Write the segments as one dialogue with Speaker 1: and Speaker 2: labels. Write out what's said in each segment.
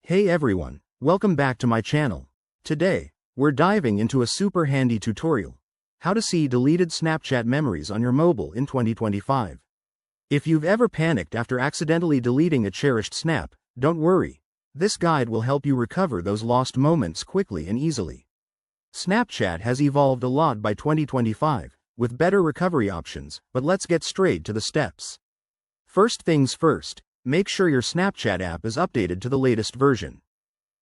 Speaker 1: Hey everyone, welcome back to my channel. Today, we're diving into a super handy tutorial. How to see deleted Snapchat memories on your mobile in 2025. If you've ever panicked after accidentally deleting a cherished snap, don't worry. This guide will help you recover those lost moments quickly and easily. Snapchat has evolved a lot by 2025, with better recovery options, but let's get straight to the steps. First things first. Make sure your Snapchat app is updated to the latest version.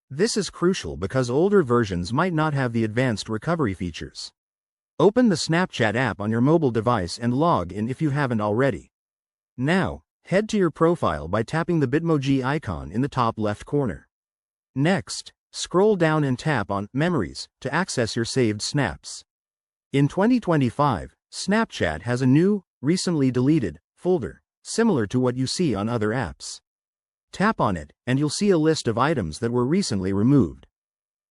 Speaker 1: This is crucial because older versions might not have the advanced recovery features. Open the Snapchat app on your mobile device and log in if you haven't already. Now, head to your profile by tapping the Bitmoji icon in the top left corner. Next, scroll down and tap on Memories to access your saved snaps. In 2025, Snapchat has a new, recently deleted folder, similar to what you see on other apps. Tap on it, and you'll see a list of items that were recently removed.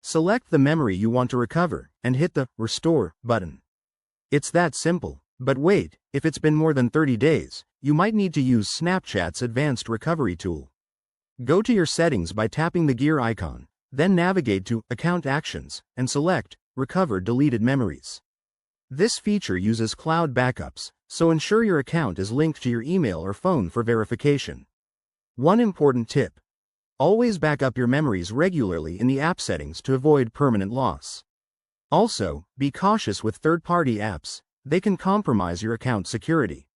Speaker 1: Select the memory you want to recover, and hit the Restore button. It's that simple. But wait, if it's been more than 30 days, you might need to use Snapchat's advanced recovery tool. Go to your settings by tapping the gear icon, then navigate to Account Actions, and select Recover Deleted Memories. This feature uses cloud backups, so ensure your account is linked to your email or phone for verification. One important tip: always back up your memories regularly in the app settings to avoid permanent loss. Also, be cautious with third-party apps, they can compromise your account security.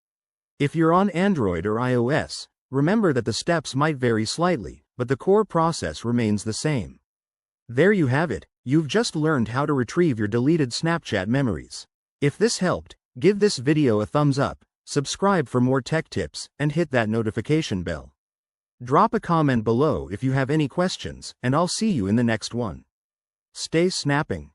Speaker 1: If you're on Android or iOS, remember that the steps might vary slightly, but the core process remains the same. There you have it, you've just learned how to retrieve your deleted Snapchat memories. If this helped, give this video a thumbs up, subscribe for more tech tips, and hit that notification bell. Drop a comment below if you have any questions, and I'll see you in the next one. Stay snapping.